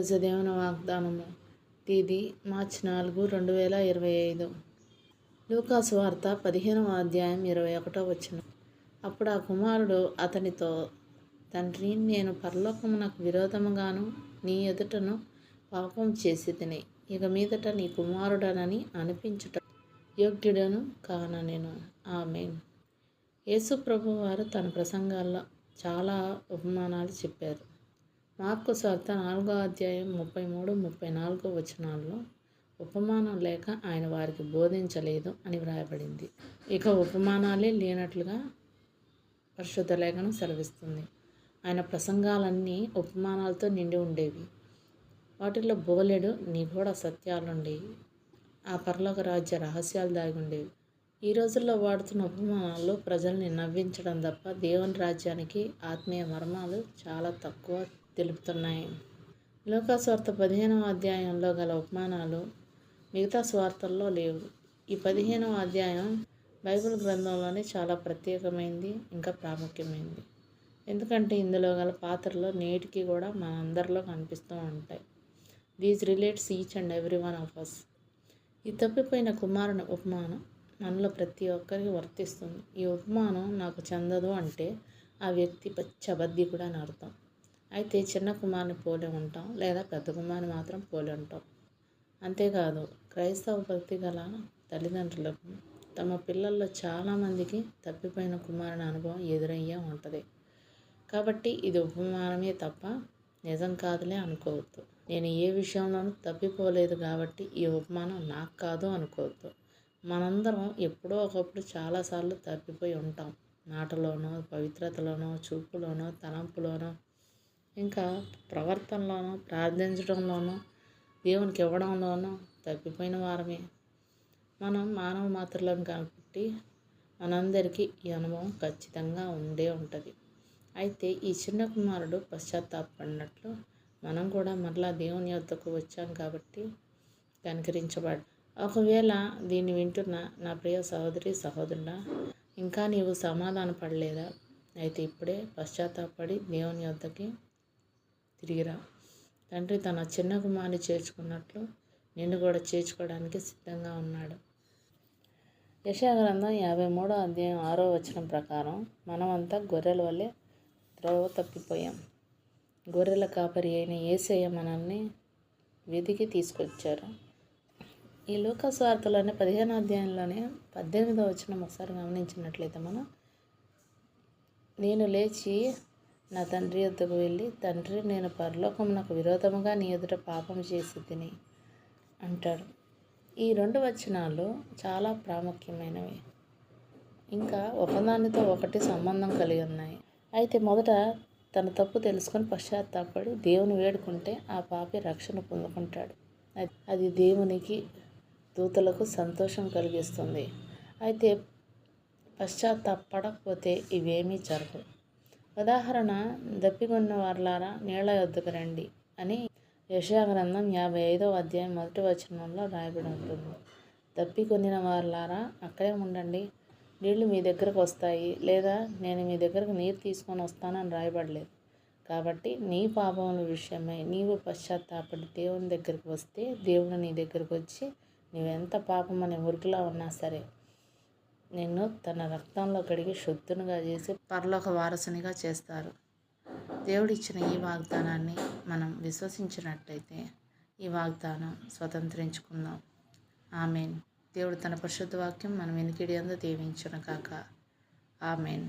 ఈరోజు దేవుని వాగ్దానము తేదీ మార్చి 4, 2025. లూకాసు వార్త 15వ అధ్యాయం 21వ వచనం. అప్పుడు ఆ కుమారుడు అతనితో, తండ్రి, నేను పరలోకమునకు విరోధముగాను నీ ఎదుటను పాపం చేసి తిని ఇక మీదట నీ కుమారుడనని అనిపించుట యోగ్యుడను కాననెను. ఆమేన్. యేసు ప్రభు వారు తన ప్రసంగాల్లో చాలా ఉపమానాలు చెప్పారు. మార్కు సువార్త 4వ అధ్యాయం 33, 34 వచనాల్లో ఉపమానం లేక ఆయన వారికి బోధించలేదు అని వ్రాయబడింది. ఇక ఉపమానాలే లేనట్లుగా పరిశుద్ధ లేఖనం సెలవిస్తుంది. ఆయన ప్రసంగాలన్నీ ఉపమానాలతో నిండి ఉండేవి. వాటిల్లో బోలెడు నిగూఢ సత్యాలుండేవి. ఆ పరలోక రాజ్య రహస్యాలు దాగి ఉండేవి. ఈ రోజుల్లో వాడుతున్న ఉపమానాల్లో ప్రజల్ని నవ్వించడం తప్ప దేవుని రాజ్యానికి ఆత్మీయ మర్మాలు చాలా తక్కువ తెలుపుతున్నాయి. లూకాసు వార్త 15వ అధ్యాయంలో గల ఉపమానాలు మిగతా స్వార్థల్లో లేవు. ఈ 15వ అధ్యాయం బైబిల్ గ్రంథంలోనే చాలా ప్రత్యేకమైంది, ఇంకా ప్రాముఖ్యమైనది. ఎందుకంటే ఇందులో గల పాత్రలు నేటికి కూడా మన అందరిలో కనిపిస్తూ ఉంటాయి. These relates each and every one of us. ఈ తప్పిపోయిన కుమారుని ఉపమానం మనలో ప్రతి ఒక్కరికి వర్తిస్తుంది. ఈ ఉపమానం నాకు చెందదు అంటే ఆ వ్యక్తి పచ్చి అబద్ధికుడు అని అర్థం. అయితే చిన్న కుమారుని పోలి ఉంటాం, లేదా పెద్ద కుమారుని మాత్రం పోలి ఉంటాం. అంతేకాదు, క్రైస్తవ భక్తి గల తల్లిదండ్రులకు తమ పిల్లల్లో చాలామందికి తప్పిపోయిన కుమారుని అనుభవం ఎదురయ్యే ఉంటుంది. కాబట్టి ఇది ఉపమానమే తప్ప నిజం కాదులే అనుకోవద్దు. నేను ఏ విషయంలోనూ తప్పిపోలేదు కాబట్టి ఈ ఉపమానం నాకు కాదు అనుకోవద్దు. మనందరం ఎప్పుడో ఒకప్పుడు చాలాసార్లు తప్పిపోయి ఉంటాం. మాటలోనో, పవిత్రతలోనో, చూపులోనో, తలంపులోనో, ఇంకా ప్రవర్తనలోనో, ప్రార్థించడంలోనో, దేవునికి ఇవ్వడంలోనో తప్పిపోయిన వారమే. మనం మానవ మాత్రలం కాబట్టి మనందరికీ ఈ అనుభవం ఖచ్చితంగా ఉండే ఉంటుంది. అయితే ఈ చిన్న కుమారుడు పశ్చాత్తాపడినట్లు మనం కూడా మరలా దేవుని యొద్దకు వచ్చాం కాబట్టి కనికరించబడ్డాం. ఒకవేళ దీన్ని వింటున్న నా ప్రియ సహోదరి, సహోదరుడా, ఇంకా నీవు సమాధాన పడలేదా? అయితే ఇప్పుడే పశ్చాత్తాపడి దేవుని యొద్దకి తిరిగిరా. తండ్రి తన చిన్న కుమారుని చేర్చుకున్నట్లు నిన్ను కూడా చేర్చుకోవడానికి సిద్ధంగా ఉన్నాడు. యెషయా గ్రంథం 53వ అధ్యాయం 6వ వచనం ప్రకారం మనమంతా గొర్రెల వల్లే త్రోవ తప్పిపోయాం. గొర్రెల కాపరి అయిన యేసయ్య మనల్ని వెతికి తీసుకొచ్చారు. ఈ లూకాసు వార్తలోనే 15వ అధ్యాయంలోనే 18వ వచనం ఒకసారి గమనించినట్లయితే నేను లేచి నా తండ్రి వద్దకు వెళ్ళి, తండ్రి, నేను పరలోకమునకు విరోధముగా నీ ఎదుట పాపం చేసి తిని అంటాడు. ఈ 2 వచనాలు చాలా ప్రాముఖ్యమైనవి, ఇంకా ఒకదానితో ఒకటి సంబంధం కలిగి ఉన్నాయి. అయితే మొదట తన తప్పు తెలుసుకొని పశ్చాత్తాపడి దేవుని వేడుకుంటే ఆ పాపి రక్షణ పొందుకుంటాడు. అది దేవునికి, దూతలకు సంతోషం కలిగిస్తుంది. అయితే పశ్చాత్తాపడకపోతే ఇవేమీ జరగవు. ఉదాహరణ, దప్పికొన్న వారలారా నీళ్ల యొద్దకు రండి అని యెషయా గ్రంథం 55వ అధ్యాయం 1వ వచనంలో రాయబడి ఉంటుంది. దప్పికొనిన వారలారా అక్కడే ఉండండి, నీళ్లు మీ దగ్గరకు వస్తాయి, లేదా నేను మీ దగ్గరకు నీరు తీసుకొని వస్తానని రాయబడలేదు. కాబట్టి నీ పాపముల విషయమై నీవు పశ్చాత్తాపడి దేవుని దగ్గరికి వస్తే దేవుడు నీ దగ్గరకు వచ్చి నువ్వెంత పాపమనే మురికిలా ఉన్నా సరే నిన్ను తన రక్తంలో కడిగి శుద్ధునిగా చేసి పరలోక వారసునిగా చేస్తారు. దేవుడిచ్చిన ఈ వాగ్దానాన్ని మనం విశ్వసించినట్లయితే ఈ వాగ్దానం స్వతంత్రించుకుందాం. ఆమేన్. దేవుడు తన పరిశుద్ధ వాక్యం మనం వెనుకిడి యందు దీవించును కాక. ఆమేన్.